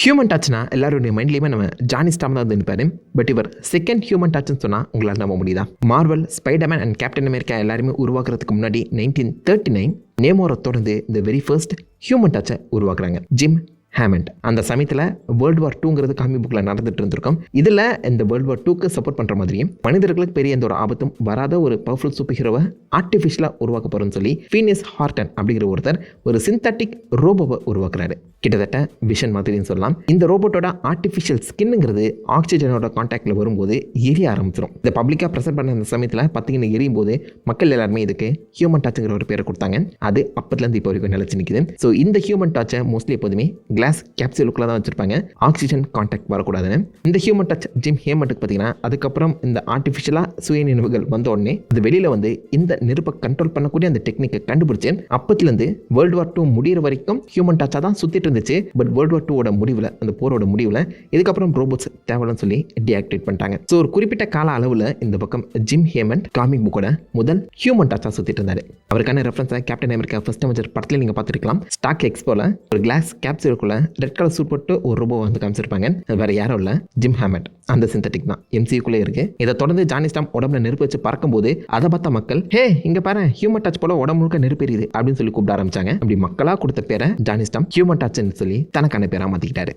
Human டச்னா எல்லாருடைய மைண்ட்லேயுமே நம்ம Johnny ஸ்டாம் தான் வந்து நிற்பாரு. பட் இவர் செகண்ட் ஹியூமன் டச்னு சொன்னால் உங்களால் நம்ப முடியுதா? Marvel, Spiderman and captain America எல்லாருமே உருவாக்குறதுக்கு முன்னாடி 1939 நேமோரை தொடர்ந்து இந்த வெரி ஃபர்ஸ்ட் ஹியூமன் டச்சை உருவாக்குறாங்க ஜிம் ஹேமண்ட். அந்த சமயத்தில் வேர்ல்டு வார் 2ங்கிறது காமிக் புக்கில் நடந்துட்டு இருந்திருக்கும். இதில் இந்த வேர்ல்டு வார் 2க்கு சப்போர்ட் பண்ணுற மாதிரியும் மனிதர்களுக்கு பெரிய எந்த ஒரு ஆபத்தும் வராத ஒரு பவர்ஃபுல் சூப்பர் ஹீரோவை ஆர்டிஃபிஷியலாக உருவாக்க போகிறோன்னு சொல்லி ஃபீனியஸ் ஹார்டன் அப்படிங்கிற ஒருத்தர் ஒரு சிந்தட்டிக் ரோபோவை உருவாக்குறாரு. கிட்டத்தட்ட விஷன் மாதிரின்னு சொல்லலாம். இந்த ரோபோட்டோட ஆர்டிஃபிஷியல் ஸ்கின்னுங்கிறது ஆக்சிஜனோட கான்டாக்டில் வரும்போது எரிய ஆரம்பிச்சிடும். இந்த பப்ளிக்காக ப்ரெசென்ட் பண்ண அந்த சமயத்தில் பார்த்தீங்கன்னா எரியும் போது மக்கள் எல்லாருமே இதுக்கு ஹியூமன் டச்சுங்கிற ஒரு பேரை கொடுத்தாங்க. அது அப்பத்துலேருந்து இப்போ வரைக்கும் நிலச்சி நிற்குது. ஸோ இந்த ஹியூமன் டச்சை மோஸ்ட்லி எப்போதுமே கிளாஸ் கேப்சூலுக்குள்ள தான் வச்சிருப்பாங்க, ஆக்சிஜன் கான்டாக்ட் வரக்கூடாதுன்னு. இந்த ஹியூமன் டச் ஜிம் ஹேமண்ட்டுக்கு பார்த்தீங்கன்னா அதுக்கப்புறம் இந்த ஆர்டிஃபிஷியலாக சுய நினைவுகள் வந்த உடனே அது வெளியில் வந்து இந்த நெருப்பை கண்ட்ரோல் பண்ணக்கூடிய அந்த டெக்னிக்கை கண்டுபிடிச்சு அப்பத்துலேருந்து வேர்ல்டு வார் 2 முடிகிற வரைக்கும் ஹியூமன் டச்சாக தான் சுற்றிட்டு இருந்துச்சு. பட் வேர்ல்டு வார் 2 முடிவில், அந்த போரோட முடிவில் இதுக்கப்புறம் ரோபோட்ஸ் தேவைன்னு சொல்லி டீஆக்டிவேட் பண்ணிட்டாங்க. ஸோ ஒரு குறிப்பிட்ட கால அளவில் இந்த பக்கம் ஜிம் ஹேமண்ட் காமிக் புக்கோட முதல் ஹியூமன் டச்சாக சுற்றிட்டு இருந்தார். அவருக்கான ரெஃபரன்ஸாக கேப்டன் அமெரிக்கா ஃபர்ஸ்ட் அவெஞ்சர் படத்தில் நீங்கள் பார்த்துருக்கலாம். ஸ்டாக் எக்ஸ்போல ஒரு கிளாஸ் கேப்சூலுக்குள்ள ரெட் கலர் சூட் போட்டு ஒரு ரோபோ வந்து காமிச்சிருப்பாங்க. வேற யாரும் இல்லை, ஜிம் ஹேமண்ட். அந்த சிந்தட்டிக் தான் எம்சியூக்குள்ளே இருக்கு. இதை தொடர்ந்து ஜானி ஸ்டாம் உடம்புல நெருப்பு வச்சு பறக்கும்போது அதை பார்த்த மக்கள் ஹே இங்க பாரு ஹியூமன் டச் போல உடம்பு முழுக்க நெருப்பு எரியுது அப்படின்னு சொல்லி கூப்பிட ஆரம்பிச்சாங்க. அப்படி மக்களா கொடுத்த பேரை ஜானி ஸ்டாம் ஹியூமன் டச்னு சொல்லி தனக்கான பேரா மாத்திக்கிட்டாரு.